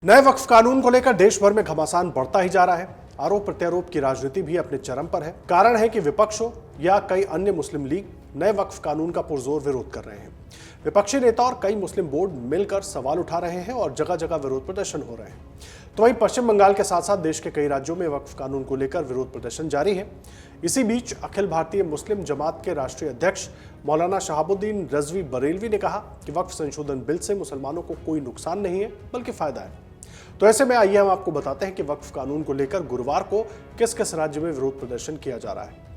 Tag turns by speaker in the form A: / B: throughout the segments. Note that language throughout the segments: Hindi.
A: नए वक्फ कानून को लेकर देश भर में घमासान बढ़ता ही जा रहा है। आरोप प्रत्यारोप की राजनीति भी अपने चरम पर है। कारण है कि विपक्ष हो या कई अन्य मुस्लिम लीग नए वक्फ कानून का पुरजोर विरोध कर रहे हैं। विपक्षी नेता और कई मुस्लिम बोर्ड मिलकर सवाल उठा रहे हैं और जगह जगह विरोध प्रदर्शन हो रहे हैं। तो वहीं पश्चिम बंगाल के साथ साथ देश के कई राज्यों में वक्फ कानून को लेकर विरोध प्रदर्शन जारी है। इसी बीच अखिल भारतीय मुस्लिम जमात के राष्ट्रीय अध्यक्ष मौलाना शहाबुद्दीन रजवी बरेलवी ने कहा कि वक्फ संशोधन बिल से मुसलमानों को कोई नुकसान नहीं है बल्कि फायदा है। तो ऐसे में आइए हम आपको बताते हैं कि वक्फ कानून को लेकर गुरुवार को किस किस राज्य में विरोध प्रदर्शन किया जा रहा है।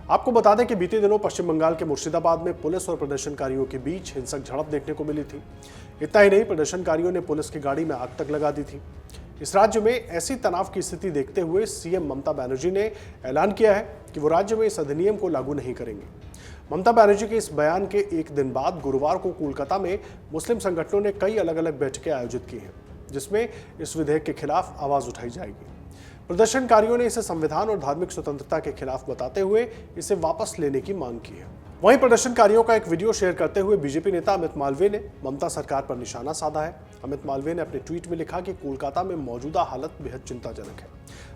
A: आपको बता दें कि बीते दिनों पश्चिम बंगाल के मुर्शिदाबाद में पुलिस और प्रदर्शनकारियों के बीच हिंसक झड़प देखने को मिली थी। इतना ही नहीं, प्रदर्शनकारियों ने पुलिस की गाड़ी में आग तक लगा दी थी। इस राज्य में ऐसी तनाव की स्थिति देखते हुए सीएम ममता बनर्जी ने ऐलान किया है कि वो राज्य में इस अधिनियम को लागू नहीं करेंगे। ममता बनर्जी के इस बयान के एक दिन बाद गुरुवार को कोलकाता में मुस्लिम संगठनों ने कई अलग अलग बैठकें आयोजित की हैं, जिसमें इस विधेयक के खिलाफ आवाज उठाई जाएगी। प्रदर्शनकारियों ने इसे संविधान और धार्मिक स्वतंत्रता के खिलाफ बताते हुए इसे वापस लेने की मांग की है। वहीं प्रदर्शनकारियों का एक वीडियो शेयर करते हुए बीजेपी नेता अमित मालवीय ने ममता सरकार पर निशाना साधा है। अमित मालवीय ने अपने ट्वीट में लिखा कि कोलकाता में मौजूदा हालत बेहद चिंताजनक है।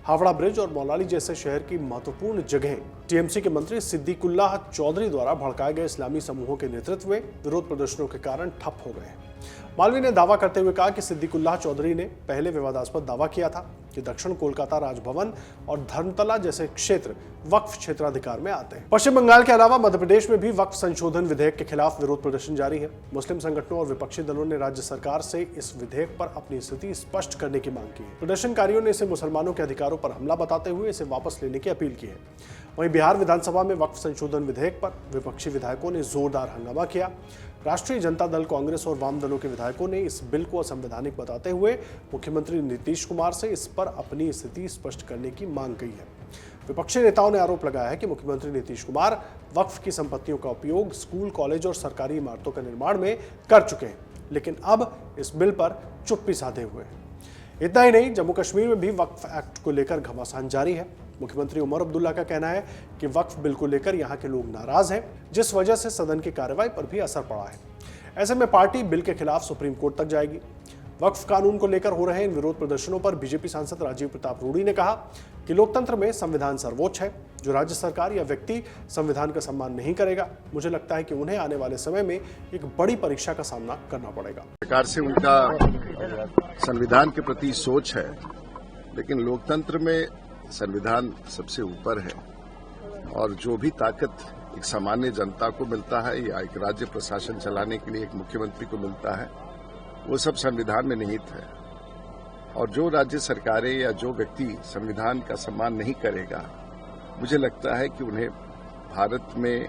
A: हावड़ा ब्रिज और मौलाली जैसे शहर की महत्वपूर्ण जगह टीएमसी के मंत्री सिद्दीकुल्लाह चौधरी द्वारा भड़काए गए इस्लामी समूहों के नेतृत्व में विरोध प्रदर्शनों के कारण ठप हो गए हैं। मालवीय ने दावा करते हुए कहा कि सिद्दीकुल्लाह चौधरी ने पहले विवादास्पद दावा किया था कि दक्षिण कोलकाता राजभवन और धर्मतला जैसे क्षेत्र वक्फ क्षेत्राधिकार में आते हैं। पश्चिम बंगाल के अलावा मध्य प्रदेश में भी वक्फ संशोधन विधेयक के खिलाफ विरोध प्रदर्शन जारी है। मुस्लिम संगठनों और विपक्षी दलों ने राज्य सरकार से इस विधेयक पर अपनी स्थिति स्पष्ट करने की मांग की है। प्रदर्शनकारियों ने इसे मुसलमानों के अधिकारों पर हमला बताते हुए इसे वापस लेने की अपील की है। वहीं बिहार विधानसभा में वक्फ संशोधन विधेयक पर विपक्षी विधायकों ने जोरदार हंगामा किया। राष्ट्रीय जनता दल, कांग्रेस और वाम दलों के विधायकों ने इस बिल को असंवैधानिक बताते हुए मुख्यमंत्री नीतीश कुमार से इस पर अपनी स्थिति स्पष्ट करने की मांग की है। विपक्षी नेताओं ने आरोप लगाया है कि मुख्यमंत्री नीतीश कुमार वक्फ की संपत्तियों का उपयोग स्कूल, कॉलेज और सरकारी इमारतों के निर्माण में कर चुके हैं, लेकिन अब इस बिल पर चुप्पी साधे हुए हैं। इतना ही नहीं, जम्मू कश्मीर में भी वक्फ एक्ट को लेकर घमासान जारी है। मुख्यमंत्री उमर अब्दुल्ला का कहना है कि वक्फ बिल को लेकर यहां के लोग नाराज हैं, जिस वजह से सदन की कार्रवाई पर भी असर पड़ा है। ऐसे में पार्टी बिल के खिलाफ सुप्रीम कोर्ट तक जाएगी। वक्फ कानून को लेकर हो रहे इन विरोध प्रदर्शनों पर बीजेपी सांसद राजीव प्रताप रूडी ने कहा कि लोकतंत्र में संविधान सर्वोच्च है। जो राज्य सरकार या व्यक्ति संविधान का सम्मान नहीं करेगा, मुझे लगता है कि उन्हें आने वाले समय में एक बड़ी परीक्षा का सामना करना पड़ेगा।
B: सरकार से उनका संविधान के प्रति सोच है, लेकिन लोकतंत्र में संविधान सबसे ऊपर है और जो भी ताकत एक सामान्य जनता को मिलता है या एक राज्य प्रशासन चलाने के लिए एक मुख्यमंत्री को मिलता है, वो सब संविधान में निहित है। और जो राज्य सरकारें या जो व्यक्ति संविधान का सम्मान नहीं करेगा, मुझे लगता है कि उन्हें भारत में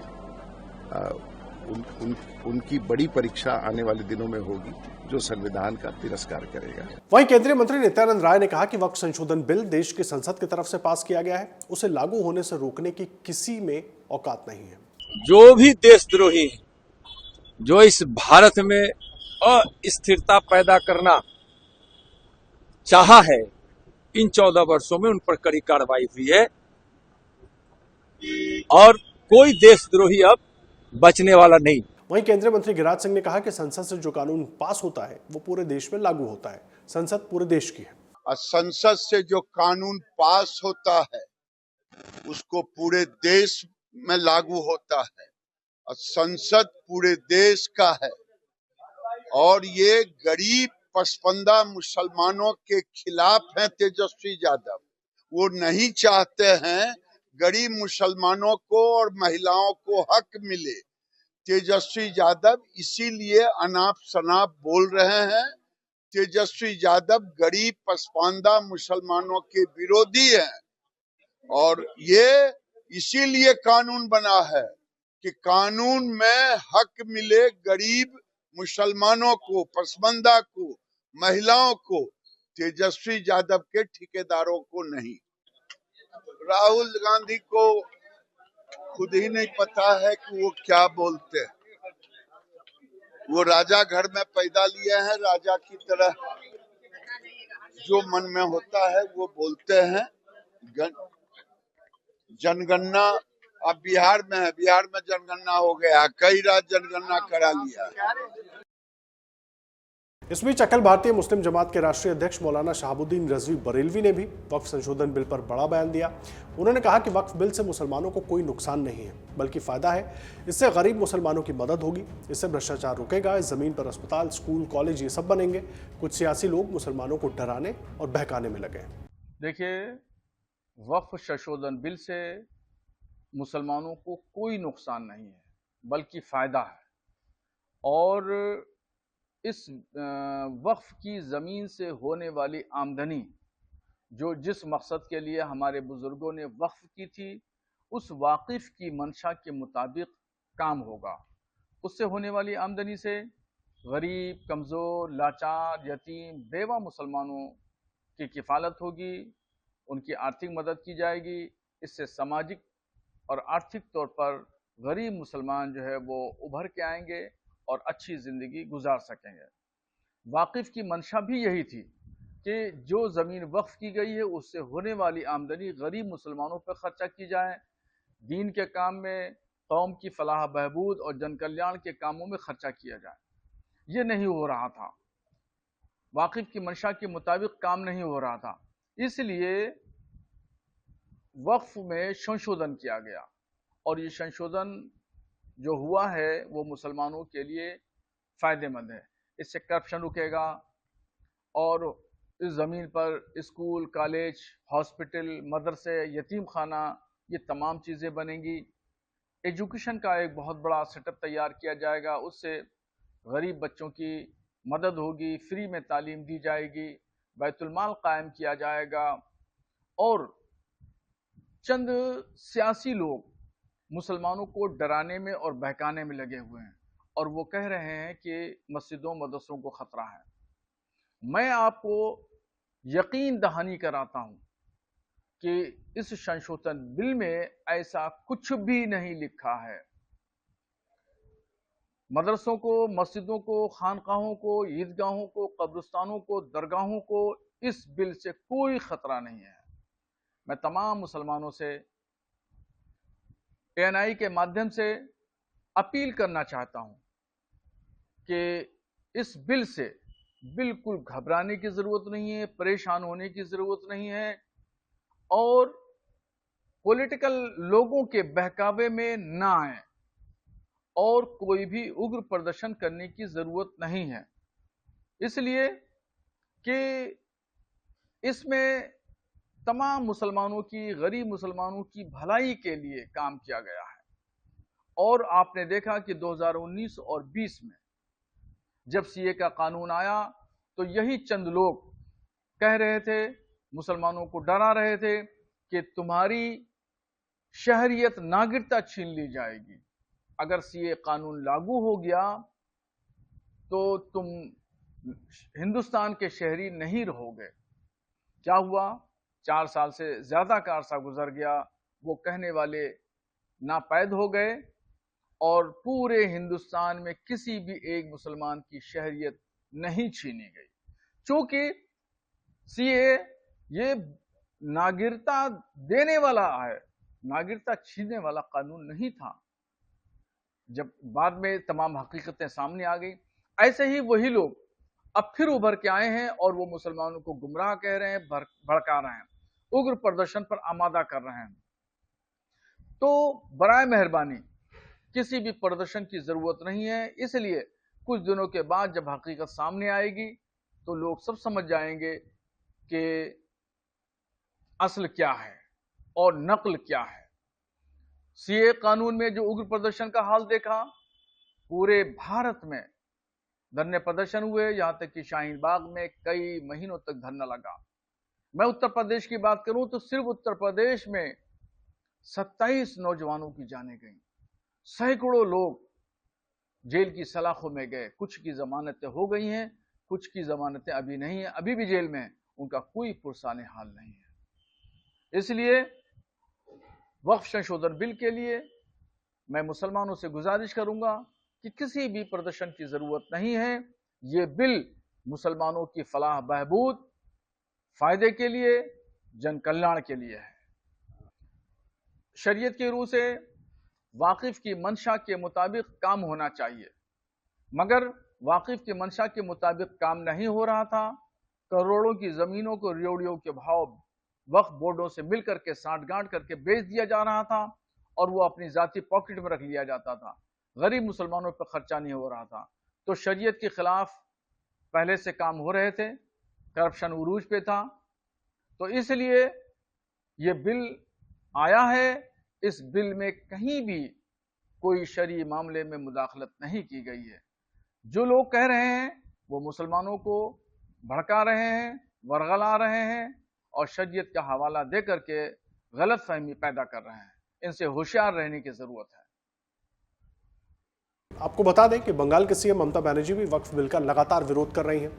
B: उनकी बड़ी परीक्षा आने वाले दिनों में होगी, जो संविधान का तिरस्कार करेगा।
A: वहीं केंद्रीय मंत्री नित्यानंद राय ने कहा कि वक्फ संशोधन बिल देश की संसद की तरफ से पास किया गया है, उसे लागू होने से रोकने की किसी में औकात नहीं है।
C: जो भी देशद्रोही जो इस भारत में अस्थिरता पैदा करना चाहा है, इन 14 वर्षों में उन पर कड़ी कार्रवाई हुई है और कोई देशद्रोही अब बचने वाला नहीं।
A: वहीं केंद्रीय मंत्री गिरिराज सिंह ने कहा कि संसद से जो कानून पास होता है वो पूरे देश में लागू होता है। संसद पूरे देश की है।
D: संसद से जो कानून पास होता है उसको पूरे देश में लागू होता है और संसद पूरे देश का है। और ये गरीब पसपंदा मुसलमानों के खिलाफ है तेजस्वी यादव। वो नहीं चाहते हैं गरीब मुसलमानों को और महिलाओं को हक मिले। तेजस्वी यादव इसीलिए अनाप शनाप बोल रहे हैं। तेजस्वी यादव गरीब पसमानदा मुसलमानों के विरोधी हैं और ये इसीलिए कानून बना है कि कानून में हक मिले गरीब मुसलमानों को, पसमानदा को, महिलाओं को, तेजस्वी यादव के ठेकेदारों को नहीं। राहुल गांधी को खुद ही नहीं पता है कि वो क्या बोलते हैं। वो राजा घर में पैदा लिए हैं, राजा की तरह जो मन में होता है वो बोलते हैं। जनगणना अब बिहार में है, बिहार में जनगणना हो गया, कई राज्य जनगणना करा लिया।
A: इस बीच अखिल भारतीय मुस्लिम जमात के राष्ट्रीय अध्यक्ष मौलाना शहाबुद्दीन रजवी बरेलवी ने भी वक्फ संशोधन बिल पर बड़ा बयान दिया। उन्होंने कहा कि वक्फ बिल से मुसलमानों को कोई नुकसान नहीं है, बल्कि फायदा है। इससे गरीब मुसलमानों की मदद होगी, इससे भ्रष्टाचार रुकेगा, इस जमीन पर अस्पताल, स्कूल, कॉलेज ये सब बनेंगे। कुछ सियासी लोग मुसलमानों को डराने और बहकाने में लगे।
E: देखिए, वक्फ संशोधन बिल से मुसलमानों को कोई नुकसान नहीं है, बल्कि फायदा है। और इस वक्फ की ज़मीन से होने वाली आमदनी जो जिस मकसद के लिए हमारे बुजुर्गों ने वक्फ की थी, उस वाकिफ की मंशा के मुताबिक काम होगा। उससे होने वाली आमदनी से गरीब, कमज़ोर, लाचार, यतीम, बेवा मुसलमानों की किफ़ालत होगी, उनकी आर्थिक मदद की जाएगी। इससे सामाजिक और आर्थिक तौर पर गरीब मुसलमान जो है वो उभर के आएंगे और अच्छी ज़िंदगी गुजार सकेंगे। वाकिफ की मंशा भी यही थी कि जो ज़मीन वक्फ की गई है उससे होने वाली आमदनी गरीब मुसलमानों पर खर्चा की जाए, दीन के काम में, कौम की फलाह बहबूद और जन कल्याण के कामों में खर्चा किया जाए। ये नहीं हो रहा था, वाकिफ की मंशा के मुताबिक काम नहीं हो रहा था, इसलिए वक्फ में संशोधन किया गया। और ये संशोधन जो हुआ है वो मुसलमानों के लिए फ़ायदेमंद है। इससे करप्शन रुकेगा और इस ज़मीन पर स्कूल, कॉलेज, हॉस्पिटल, मदरसे, यतीम खाना, ये तमाम चीज़ें बनेंगी। एजुकेशन का एक बहुत बड़ा सेटअप तैयार किया जाएगा, उससे गरीब बच्चों की मदद होगी, फ्री में तालीम दी जाएगी, बैतुल-माल कायम किया जाएगा। और चंद सियासी लोग मुसलमानों को डराने में और बहकाने में लगे हुए हैं और वो कह रहे हैं कि मस्जिदों, मदरसों को खतरा है। मैं आपको यकीन दहानी कराता हूं कि इस संशोधन बिल में ऐसा कुछ भी नहीं लिखा है। मदरसों को, मस्जिदों को, खानकाहों को, ईदगाहों को, कब्रिस्तानों को, दरगाहों को इस बिल से कोई खतरा नहीं है। मैं तमाम मुसलमानों से ANI के माध्यम से अपील करना चाहता हूं कि इस बिल से बिल्कुल घबराने की जरूरत नहीं है, परेशान होने की जरूरत नहीं है और पॉलिटिकल लोगों के बहकावे में ना आए और कोई भी उग्र प्रदर्शन करने की जरूरत नहीं है, इसलिए कि इसमें तमाम मुसलमानों की, गरीब मुसलमानों की भलाई के लिए काम किया गया है। और आपने देखा कि 2019 और 20 में जब CA का कानून आया तो यही चंद लोग कह रहे थे, मुसलमानों को डरा रहे थे कि तुम्हारी शहरियत, नागरिकता छीन ली जाएगी। अगर CA कानून लागू हो गया तो तुम हिंदुस्तान के शहरी नहीं रहोगे। क्या हुआ? 4 साल से ज्यादा का अरसा गुजर गया, वो कहने वाले नापैद हो गए और पूरे हिंदुस्तान में किसी भी एक मुसलमान की शहरियत नहीं छीनी गई। चूंकि CA ये नागरिकता देने वाला है, नागरिकता छीनने वाला कानून नहीं था। जब बाद में तमाम हकीकतें सामने आ गई, ऐसे ही वही लोग अब फिर उभर के आए हैं और वो मुसलमानों को गुमराह कह रहे हैं, भड़का रहे हैं, उग्र प्रदर्शन पर आमादा कर रहे हैं। तो बराए मेहरबानी किसी भी प्रदर्शन की जरूरत नहीं है। इसलिए कुछ दिनों के बाद जब हकीकत सामने आएगी तो लोग सब समझ जाएंगे कि असल क्या है और नकल क्या है। CA कानून में जो उग्र प्रदर्शन का हाल देखा, पूरे भारत में धरने प्रदर्शन हुए, यहां तक कि शाहीन बाग में कई महीनों तक धरना लगा। मैं उत्तर प्रदेश की बात करूं तो सिर्फ उत्तर प्रदेश में 27 नौजवानों की जानें गई, सैकड़ों लोग जेल की सलाखों में गए। कुछ की जमानतें हो गई हैं, कुछ की जमानतें अभी नहीं है, अभी भी जेल में, उनका कोई पुरसाने हाल नहीं है। इसलिए वक्फ संशोधन बिल के लिए मैं मुसलमानों से गुजारिश करूंगा कि किसी भी प्रदर्शन की जरूरत नहीं है। ये बिल मुसलमानों की फलाह बहबूद, फायदे के लिए, जन कल्याण के लिए है। शरीयत की रूह से वाकिफ की मंशा के मुताबिक काम होना चाहिए, मगर वाकिफ की मंशा के मुताबिक काम नहीं हो रहा था। करोड़ों की जमीनों को रियोड़ियों के भाव वक्फ बोर्डों से मिलकर के साठगांठ करके बेच दिया जा रहा था और वो अपनी जाती पॉकेट में रख लिया जाता था। गरीब मुसलमानों पर खर्चा नहीं हो रहा था। तो शरीयत के खिलाफ पहले से काम हो रहे थे, करप्शन उरूज पे था। तो इसलिए ये बिल आया है। इस बिल में कहीं भी कोई शरई मामले में मुदाखलत नहीं की गई है। जो लोग कह रहे हैं वो मुसलमानों को भड़का रहे हैं, वरगला रहे हैं और शरीयत का हवाला दे करके गलत फहमी पैदा कर रहे हैं। इनसे होशियार रहने की जरूरत है।
A: आपको बता दें कि बंगाल के सीएम ममता बनर्जी भी वक्फ बिल का लगातार विरोध कर रही हैं।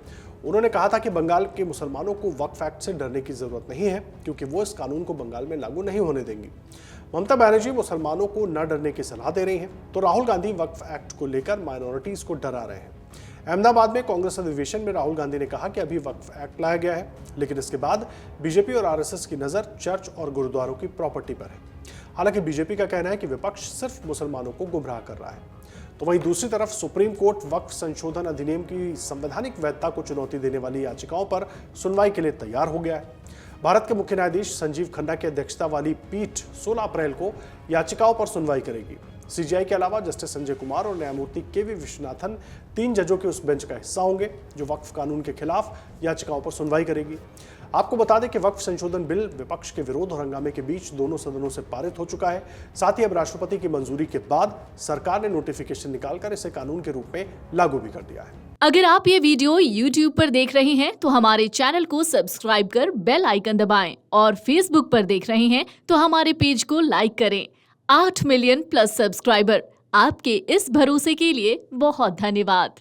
A: उन्होंने कहा था कि बंगाल के मुसलमानों को वक्फ एक्ट से डरने की जरूरत नहीं है, क्योंकि वो इस कानून को बंगाल में लागू नहीं होने देंगी। ममता बनर्जी मुसलमानों को न डरने की सलाह दे रही हैं, तो राहुल गांधी वक्फ एक्ट को लेकर माइनॉरिटीज को डरा रहे हैं। अहमदाबाद में कांग्रेस अधिवेशन में राहुल गांधी ने कहा कि अभी वक्फ एक्ट लाया गया है, लेकिन इसके बाद बीजेपी और आरएसएस की नजर चर्च और गुरुद्वारों की प्रॉपर्टी पर है। हालांकि बीजेपी का कहना है कि विपक्ष सिर्फ मुसलमानों को गुमराह कर रहा है। तो वहीं दूसरी तरफ सुप्रीम कोर्ट वक्फ संशोधन अधिनियम की संवैधानिक वैधता को चुनौती देने वाली याचिकाओं पर सुनवाई के लिए तैयार हो गया है। भारत के मुख्य न्यायाधीश संजीव खन्ना की अध्यक्षता वाली पीठ 16 अप्रैल को याचिकाओं पर सुनवाई करेगी। सीजीआई के अलावा जस्टिस संजय कुमार और न्यायमूर्ति केवी विश्वनाथन 3 जजों के उस बेंच का हिस्सा होंगे जो वक्फ कानून के खिलाफ याचिकाओं पर सुनवाई करेगी। आपको बता दें कि वक्फ संशोधन बिल विपक्ष के विरोध और हंगामे के बीच दोनों सदनों से पारित हो चुका है। साथ ही अब राष्ट्रपति की मंजूरी के बाद सरकार ने नोटिफिकेशन निकालकर इसे कानून के रूप में लागू भी कर दिया है।
F: अगर आप ये वीडियो YouTube पर देख रहे हैं तो हमारे चैनल को सब्सक्राइब कर बेल आइकन दबाएं और Facebook पर देख रहे हैं तो हमारे पेज को लाइक करें। 8 मिलियन प्लस सब्सक्राइबर, आपके इस भरोसे के लिए बहुत धन्यवाद।